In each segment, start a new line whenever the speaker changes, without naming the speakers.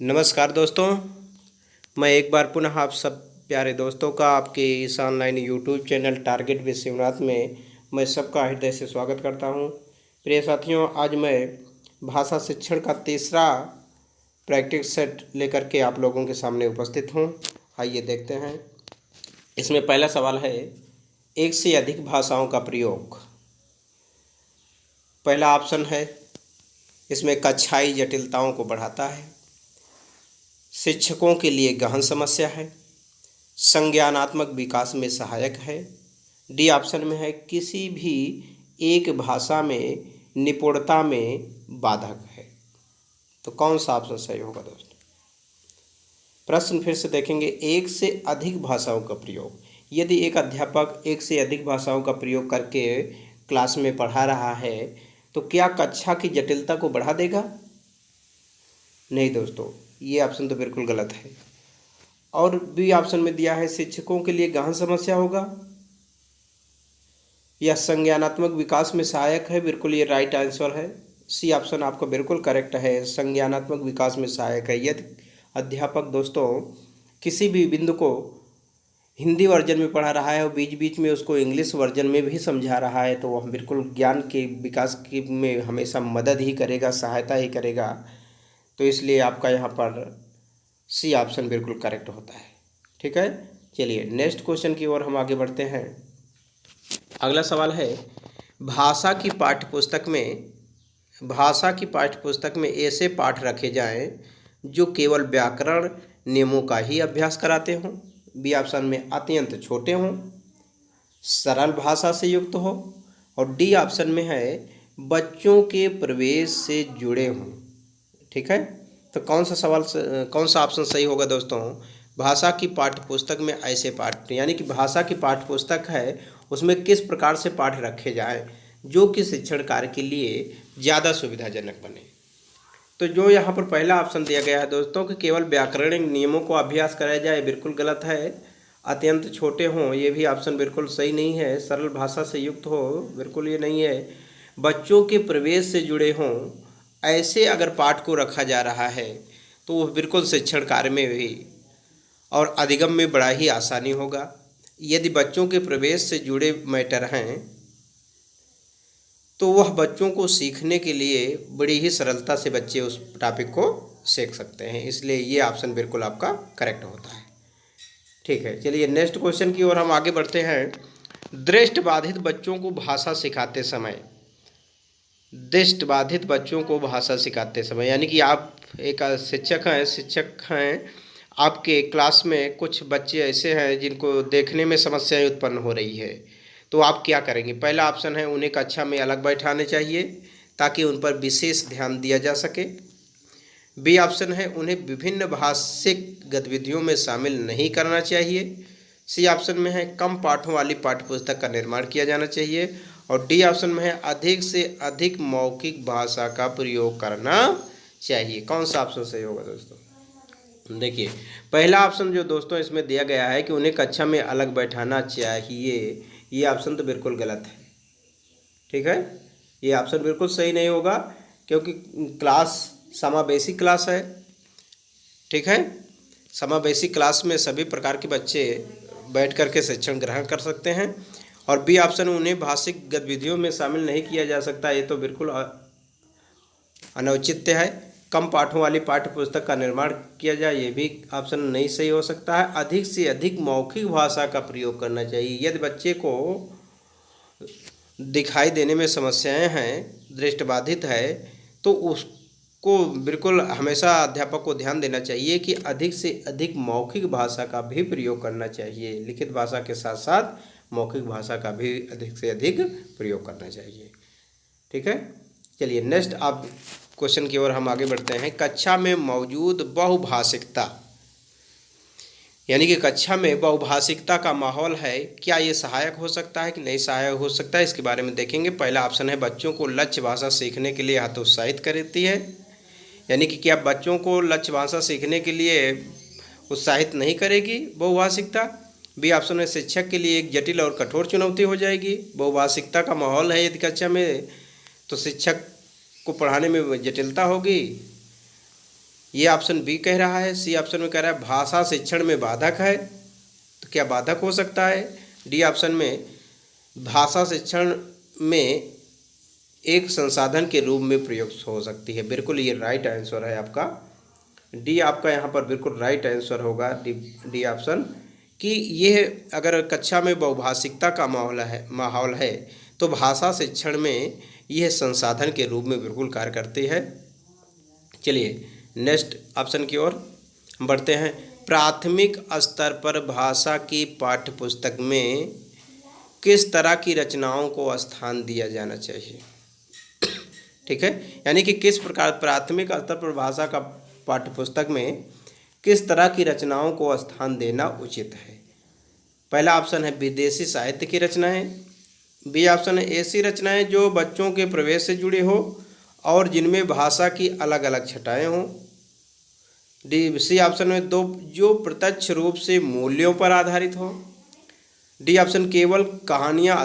नमस्कार दोस्तों। मैं एक बार पुनः आप सब प्यारे दोस्तों का आपके इस online YouTube channel target with Shivnath में मैं सबका हृदय से स्वागत करता हूं। प्रिय साथियों, आज मैं भाषा शिक्षण का तीसरा प्रैक्टिस सेट लेकर के आप लोगों के सामने उपस्थित हूं। आइए देखते हैं। इसमें पहला सवाल है, एक से अधिक भाषाओं का प्रयोग। पहला ऑप्शन है, इसमें कक्षाई जटिलताओं को बढ़ाता है, शिक्षकों के लिए गहन समस्या है, संज्ञानात्मक विकास में सहायक है। डी ऑप्शन में है, किसी भी एक भाषा में निपुणता में बाधक है। तो कौन सा ऑप्शन सही होगा दोस्तों? प्रश्न फिर से देखेंगे। एक से अधिक भाषाओं का प्रयोग। यदि एक अध्यापक एक से अधिक भाषाओं का प्रयोग करके क्लास में पढ़ा रहा है तो क्या कक्षा की जटिलता को बढ़ा देगा? नहीं दोस्तों, ये ऑप्शन तो बिल्कुल गलत है। और बी ऑप्शन में दिया है, शिक्षकों के लिए गहन समस्या होगा या संज्ञानात्मक विकास में सहायक है। बिल्कुल ये राइट आंसर है। सी ऑप्शन आपका बिल्कुल करेक्ट है, संज्ञानात्मक विकास में सहायक है। यदि अध्यापक दोस्तों किसी भी बिंदु को हिंदी वर्जन में पढ़ा रहा है और बीच बीच में उसको इंग्लिश वर्जन में भी समझा रहा है तो वह बिल्कुल ज्ञान के विकास की में हमेशा मदद ही करेगा, सहायता ही करेगा। तो इसलिए आपका यहाँ पर सी ऑप्शन बिल्कुल करेक्ट होता है। ठीक है, चलिए नेक्स्ट क्वेश्चन की ओर हम आगे बढ़ते हैं। अगला सवाल है, भाषा की पाठ्यपुस्तक में ऐसे पाठ रखे जाएं जो केवल व्याकरण नियमों का ही अभ्यास कराते हों। बी ऑप्शन में अत्यंत छोटे हों, सरल भाषा से युक्त हो, और डी ऑप्शन में है बच्चों के प्रवेश से जुड़े हों। ठीक है, तो कौन सा ऑप्शन सही होगा दोस्तों? भाषा की पाठ्यपुस्तक में ऐसे पाठ, यानी कि भाषा की पाठ्यपुस्तक है उसमें किस प्रकार से पाठ रखे जाएं जो कि शिक्षण कार्य के लिए ज़्यादा सुविधाजनक बने। तो जो यहाँ पर पहला ऑप्शन दिया गया है दोस्तों कि केवल व्याकरणिक नियमों को अभ्यास कराया जाए, बिल्कुल गलत है। अत्यंत छोटे हों, ये भी ऑप्शन बिल्कुल सही नहीं है। सरल भाषा से युक्त हो, बिल्कुल ये नहीं है। बच्चों के प्रवेश से जुड़े हों, ऐसे अगर पाठ को रखा जा रहा है तो वह बिल्कुल शिक्षण कार्य में भी और अधिगम में बड़ा ही आसानी होगा। यदि बच्चों के प्रवेश से जुड़े मैटर हैं तो वह बच्चों को सीखने के लिए बड़ी ही सरलता से बच्चे उस टॉपिक को सीख सकते हैं। इसलिए ये ऑप्शन बिल्कुल आपका करेक्ट होता है। ठीक है, चलिए नेक्स्ट क्वेश्चन की ओर हम आगे बढ़ते हैं। दृष्टिबाधित बच्चों को भाषा सिखाते समय यानी कि आप एक शिक्षक हैं, आपके क्लास में कुछ बच्चे ऐसे हैं जिनको देखने में समस्याएं उत्पन्न हो रही है, तो आप क्या करेंगे? पहला ऑप्शन है, उन्हें कक्षा में अलग बैठाने चाहिए ताकि उन पर विशेष ध्यान दिया जा सके। बी ऑप्शन है, उन्हें विभिन्न भाषिक गतिविधियों में शामिल नहीं करना चाहिए। सी ऑप्शन में है, कम पाठों वाली पाठ्यपुस्तक का निर्माण किया जाना चाहिए, और डी ऑप्शन में है, अधिक से अधिक मौखिक भाषा का प्रयोग करना चाहिए। कौन सा ऑप्शन सही होगा दोस्तों? देखिए, पहला ऑप्शन जो दोस्तों इसमें दिया गया है कि उन्हें कक्षा में अलग बैठाना चाहिए, ये ऑप्शन तो बिल्कुल गलत है। ठीक है, ये ऑप्शन बिल्कुल सही नहीं होगा क्योंकि क्लास समावेशी क्लास है। ठीक है, समावेशी क्लास में सभी प्रकार के बच्चे बैठ करके शिक्षण ग्रहण कर सकते हैं। और बी ऑप्शन, उन्हें भाषिक गतिविधियों में शामिल नहीं किया जा सकता, ये तो बिल्कुल अनौचित्य है। कम पाठों वाली पाठ्यपुस्तक का निर्माण किया जाए, ये भी ऑप्शन नहीं सही हो सकता है। अधिक से अधिक मौखिक भाषा का प्रयोग करना चाहिए। यदि बच्चे को दिखाई देने में समस्याएं हैं, दृष्टिबाधित है, तो उसको बिल्कुल हमेशा अध्यापक को ध्यान देना चाहिए कि अधिक से अधिक मौखिक भाषा का भी प्रयोग करना चाहिए। लिखित भाषा के साथ साथ मौखिक भाषा का भी अधिक से अधिक प्रयोग करना चाहिए। ठीक है, चलिए नेक्स्ट आप क्वेश्चन की ओर हम आगे बढ़ते हैं। कक्षा में मौजूद बहुभाषिकता, यानी कि कक्षा में बहुभाषिकता का माहौल है, क्या ये सहायक हो सकता है कि नहीं सहायक हो सकता है, इसके बारे में देखेंगे। पहला ऑप्शन है, बच्चों को लक्ष्य भाषा सीखने के लिए हतोत्साहित करती है, यानी कि क्या बच्चों को लक्ष्य भाषा सीखने के लिए उत्साहित नहीं करेगी बहुभाषिकता। बी ऑप्शन है, शिक्षक के लिए एक जटिल और कठोर चुनौती हो जाएगी। बहुभाषिकता का माहौल है यदि कक्षा में तो शिक्षक को पढ़ाने में जटिलता होगी। ये ऑप्शन बी कह रहा है। सी ऑप्शन में कह रहा है भाषा शिक्षण में बाधक है, तो क्या बाधक हो सकता है? डी ऑप्शन में भाषा शिक्षण में एक संसाधन के रूप में प्रयोग हो सकती है। बिल्कुल ये राइट आंसर है आपका, डी आपका यहाँ पर बिल्कुल राइट आंसर होगा, डी ऑप्शन, कि यह अगर कक्षा में बहुभाषिकता का माहौल है तो भाषा शिक्षण में यह संसाधन के रूप में बिल्कुल कार्य करती है। चलिए नेक्स्ट ऑप्शन की ओर बढ़ते हैं। प्राथमिक स्तर पर भाषा की पाठ्यपुस्तक में किस तरह की रचनाओं को स्थान दिया जाना चाहिए? ठीक है, यानी कि किस प्रकार प्राथमिक स्तर पर भाषा का पाठ्यपुस्तक में किस तरह की रचनाओं को स्थान देना उचित है? पहला ऑप्शन है विदेशी साहित्य की रचनाएं, बी ऑप्शन है ऐसी रचनाएं जो बच्चों के प्रवेश से जुड़ी हो और जिनमें भाषा की अलग अलग छटाएं हों, डी सी ऑप्शन में दो जो प्रत्यक्ष रूप से मूल्यों पर आधारित हो, डी ऑप्शन केवल कहानियाँ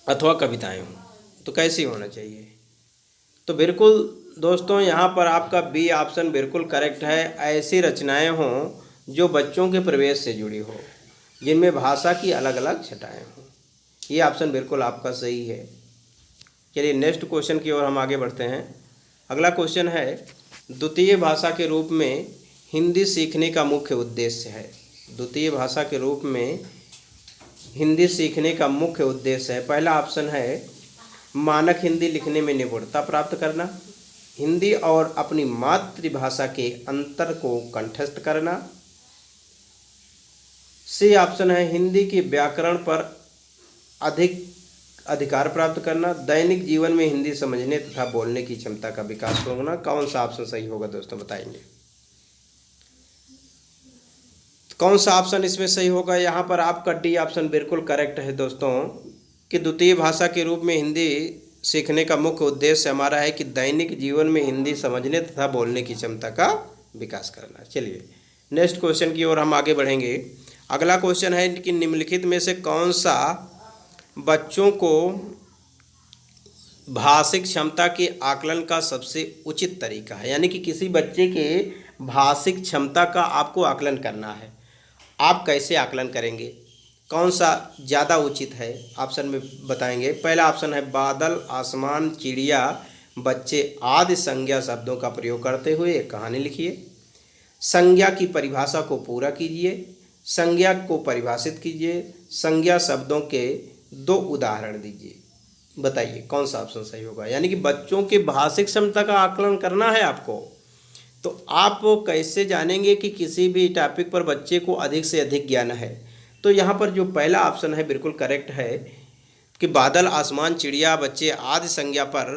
अथवा कविताएं हों। तो कैसी होना चाहिए? तो बिल्कुल दोस्तों यहाँ पर आपका बी ऑप्शन बिल्कुल करेक्ट है। ऐसी रचनाएं हों जो बच्चों के प्रवेश से जुड़ी हो, जिनमें भाषा की अलग अलग छटाएं हों। ये ऑप्शन बिल्कुल आपका सही है। चलिए नेक्स्ट क्वेश्चन की ओर हम आगे बढ़ते हैं। अगला क्वेश्चन है द्वितीय भाषा के रूप में हिंदी सीखने का मुख्य उद्देश्य है। द्वितीय भाषा के रूप में हिंदी सीखने का मुख्य उद्देश्य है। पहला ऑप्शन है मानक हिंदी लिखने में निपुणता प्राप्त करना, हिंदी और अपनी मातृभाषा के अंतर को कंठस्थ करना, सी ऑप्शन है हिंदी के व्याकरण पर अधिक अधिकार प्राप्त करना, दैनिक जीवन में हिंदी समझने तथा बोलने की क्षमता का विकास होना। कौन सा ऑप्शन सही होगा दोस्तों बताएंगे? कौन सा ऑप्शन इसमें सही होगा? यहाँ पर आपका डी ऑप्शन बिल्कुल करेक्ट है दोस्तों, कि द्वितीय भाषा के रूप में हिंदी सीखने का मुख्य उद्देश्य हमारा है कि दैनिक जीवन में हिंदी समझने तथा बोलने की क्षमता का विकास करना। चलिए नेक्स्ट क्वेश्चन की ओर हम आगे बढ़ेंगे। अगला क्वेश्चन है कि निम्नलिखित में से कौन सा बच्चों को भाषिक क्षमता के आकलन का सबसे उचित तरीका है? यानी कि किसी बच्चे के भाषिक क्षमता का आपको आकलन करना है, आप कैसे आकलन करेंगे? कौन सा ज़्यादा उचित है? ऑप्शन में बताएंगे। पहला ऑप्शन है बादल, आसमान, चिड़िया, बच्चे आदि संज्ञा शब्दों का प्रयोग करते हुए एक कहानी लिखिए। संज्ञा की परिभाषा को पूरा कीजिए, संज्ञा को परिभाषित कीजिए, संज्ञा शब्दों के 2 उदाहरण दीजिए। बताइए कौन सा ऑप्शन सही होगा? यानी कि बच्चों के भाषिक क्षमता का आकलन करना है आपको, तो आप कैसे जानेंगे कि किसी भी टॉपिक पर बच्चे को अधिक से अधिक ज्ञान है? तो यहाँ पर जो पहला ऑप्शन है बिल्कुल करेक्ट है कि बादल, आसमान, चिड़िया, बच्चे आदि संज्ञा पर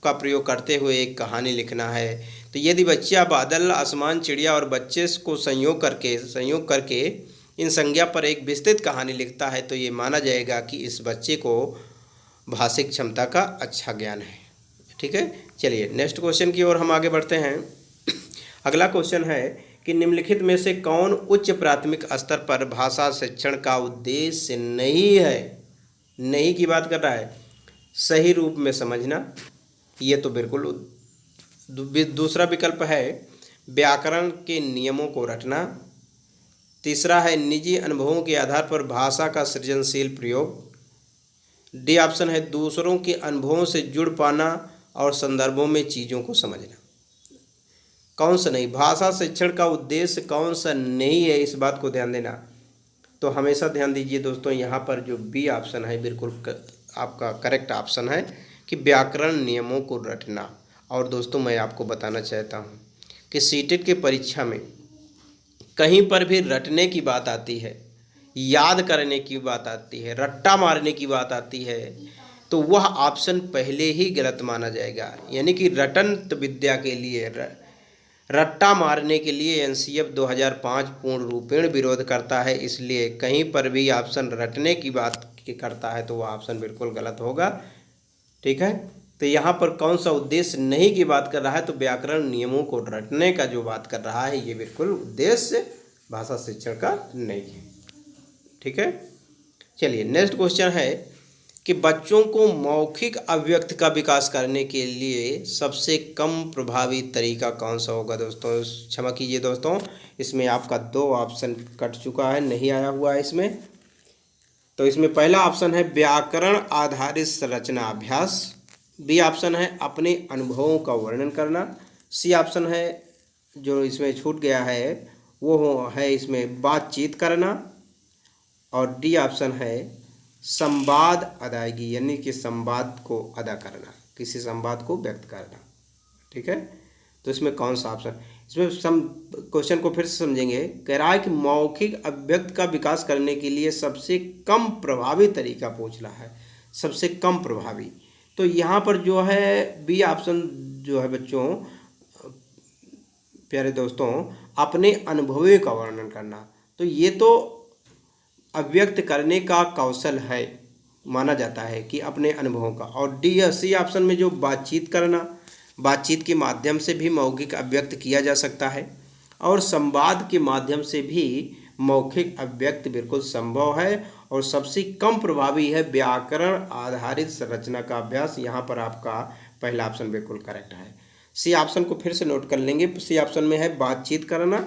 का प्रयोग करते हुए एक कहानी लिखना है। तो यदि बच्चा बादल, आसमान, चिड़िया और बच्चे को संयोग करके इन संज्ञा पर एक विस्तृत कहानी लिखता है तो ये माना जाएगा कि इस बच्चे को भाषिक क्षमता का अच्छा ज्ञान है। ठीक है, चलिए नेक्स्ट क्वेश्चन की ओर हम आगे बढ़ते हैं। अगला क्वेश्चन है कि निम्नलिखित में से कौन उच्च प्राथमिक स्तर पर भाषा शिक्षण का उद्देश्य नहीं है? नहीं की बात कर रहा है। सही रूप में समझना, ये तो बिल्कुल। दूसरा विकल्प है व्याकरण के नियमों को रटना, तीसरा है निजी अनुभवों के आधार पर भाषा का सृजनशील प्रयोग, डी ऑप्शन है दूसरों के अनुभवों से जुड़ पाना और संदर्भों में चीज़ों को समझना। कौन सा नहीं? भाषा शिक्षण का उद्देश्य कौन सा नहीं है, इस बात को ध्यान देना। तो हमेशा ध्यान दीजिए दोस्तों, यहाँ पर जो बी ऑप्शन है बिल्कुल आपका करेक्ट ऑप्शन है कि व्याकरण नियमों को रटना। और दोस्तों मैं आपको बताना चाहता हूँ कि सीटेट के परीक्षा में कहीं पर भी रटने की बात आती है, याद करने की बात आती है, रट्टा मारने की बात आती है, तो वह ऑप्शन पहले ही गलत माना जाएगा। यानी कि रटन विद्या के लिए, रट्टा मारने के लिए एनसीएफ 2005 पूर्ण रूपेण विरोध करता है। इसलिए कहीं पर भी ऑप्शन रटने की बात करता है तो वह ऑप्शन बिल्कुल गलत होगा। ठीक है, तो यहाँ पर कौन सा उद्देश्य नहीं की बात कर रहा है? तो व्याकरण नियमों को रटने का जो बात कर रहा है ये बिल्कुल उद्देश्य भाषा शिक्षण का नहीं है। ठीक है, चलिए नेक्स्ट क्वेश्चन है कि बच्चों को मौखिक अभिव्यक्ति का विकास करने के लिए सबसे कम प्रभावी तरीका कौन सा होगा दोस्तों। क्षमा कीजिए दोस्तों, इसमें आपका 2 ऑप्शन कट चुका है, नहीं आया हुआ है इसमें। तो इसमें पहला ऑप्शन है व्याकरण आधारित संरचना अभ्यास, बी ऑप्शन है अपने अनुभवों का वर्णन करना, सी ऑप्शन है जो इसमें छूट गया है वो है इसमें बातचीत करना, और डी ऑप्शन है संवाद अदायगी, यानी कि संवाद को अदा करना, किसी संवाद को व्यक्त करना। ठीक है, तो इसमें कौन सा ऑप्शन, इसमें क्वेश्चन को फिर से समझेंगे। कह रहा है कि मौखिक अभिव्यक्ति का विकास करने के लिए सबसे कम प्रभावी तरीका पूछ रहा है, सबसे कम प्रभावी। तो यहाँ पर जो है बी ऑप्शन जो है बच्चों, प्यारे दोस्तों, अपने अनुभवों का वर्णन करना, तो ये तो अभिव्यक्त करने का कौशल है, माना जाता है कि अपने अनुभवों का। और डी या सी ऑप्शन में जो बातचीत करना, बातचीत के माध्यम से भी मौखिक अभिव्यक्त किया जा सकता है, और संवाद के माध्यम से भी मौखिक अभिव्यक्त बिल्कुल संभव है, और सबसे कम प्रभावी है व्याकरण आधारित संरचना का अभ्यास। यहाँ पर आपका पहला ऑप्शन बिल्कुल करेक्ट है। सी ऑप्शन को फिर से नोट कर लेंगे। सी ऑप्शन में है बातचीत करना,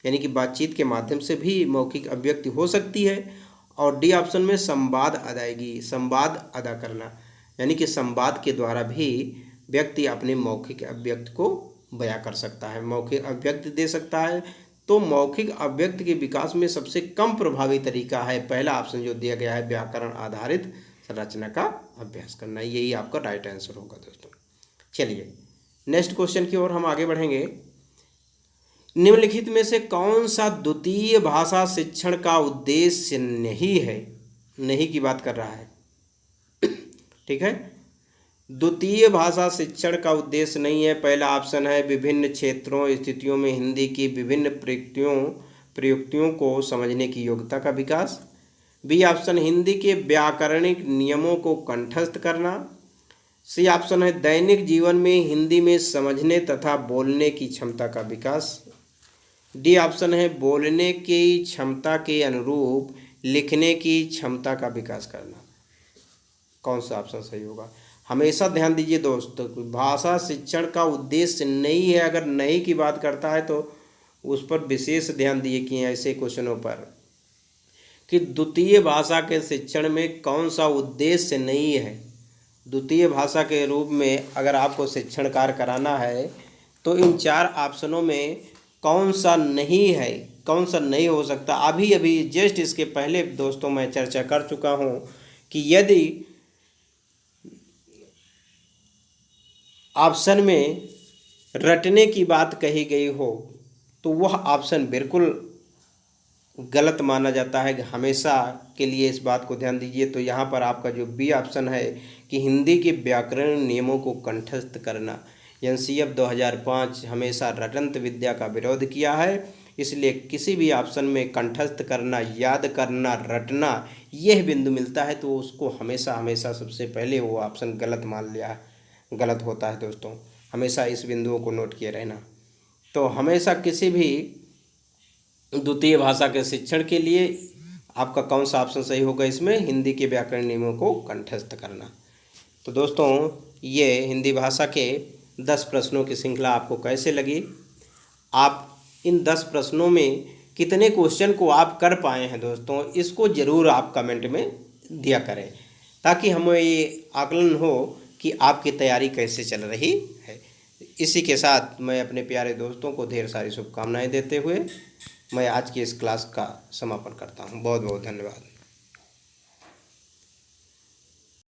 यानी कि बातचीत के माध्यम से भी मौखिक अभिव्यक्ति हो सकती है, और डी ऑप्शन में संवाद अदायगी, संवाद अदा करना, यानी कि संवाद के द्वारा भी व्यक्ति अपने मौखिक अभिव्यक्ति को बयां कर सकता है, मौखिक अभिव्यक्ति दे सकता है। तो मौखिक अभिव्यक्ति के विकास में सबसे कम प्रभावी तरीका है पहला ऑप्शन जो दिया गया है, व्याकरण आधारित संरचना का अभ्यास करना। यही आपका राइट आंसर होगा दोस्तों। चलिए नेक्स्ट क्वेश्चन की ओर हम आगे बढ़ेंगे। निम्नलिखित में से कौन सा द्वितीय भाषा शिक्षण का उद्देश्य नहीं है, नहीं की बात कर रहा है। ठीक है, द्वितीय भाषा शिक्षण का उद्देश्य नहीं है। पहला ऑप्शन है विभिन्न क्षेत्रों स्थितियों में हिंदी की विभिन्न प्रयुक्तियों को समझने की योग्यता का विकास, बी ऑप्शन हिंदी के व्याकरणिक नियमों को कंठस्थ करना, सी ऑप्शन है दैनिक जीवन में हिंदी में समझने तथा बोलने की क्षमता का विकास, डी ऑप्शन है बोलने की क्षमता के अनुरूप लिखने की क्षमता का विकास करना। कौन सा ऑप्शन सही होगा। हमेशा ध्यान दीजिए दोस्तों, भाषा शिक्षण का उद्देश्य नहीं है, अगर नहीं की बात करता है तो उस पर विशेष ध्यान दिए कि ऐसे क्वेश्चनों पर कि द्वितीय भाषा के शिक्षण में कौन सा उद्देश्य नहीं है। द्वितीय भाषा के रूप में अगर आपको शिक्षण कार्य कराना है तो इन 4 ऑप्शनों में कौन सा नहीं है, कौन सा नहीं हो सकता। अभी जस्ट इसके पहले दोस्तों मैं चर्चा कर चुका हूँ कि यदि ऑप्शन में रटने की बात कही गई हो तो वह ऑप्शन बिल्कुल गलत माना जाता है। हमेशा के लिए इस बात को ध्यान दीजिए। तो यहाँ पर आपका जो बी ऑप्शन है कि हिंदी के व्याकरण नियमों को कंठस्थ करना, एनसीएफ 2005 हमेशा रटंत विद्या का विरोध किया है, इसलिए किसी भी ऑप्शन में कंठस्थ करना, याद करना, रटना यह बिंदु मिलता है तो उसको हमेशा सबसे पहले वो ऑप्शन गलत मान लिया, गलत होता है दोस्तों। हमेशा इस बिंदुओं को नोट किए रहना। तो हमेशा किसी भी द्वितीय भाषा के शिक्षण के लिए आपका कौन सा ऑप्शन सही होगा, इसमें हिंदी के व्याकरण नियमों को कंठस्थ करना। तो दोस्तों ये हिंदी भाषा के 10 प्रश्नों की श्रृंखला आपको कैसे लगी, आप इन 10 प्रश्नों में कितने क्वेश्चन को आप कर पाए हैं दोस्तों, इसको ज़रूर आप कमेंट में दिया करें ताकि हमें ये आकलन हो कि आपकी तैयारी कैसे चल रही है। इसी के साथ मैं अपने प्यारे दोस्तों को ढेर सारी शुभकामनाएं देते हुए मैं आज की इस क्लास का समापन करता हूं। बहुत बहुत धन्यवाद।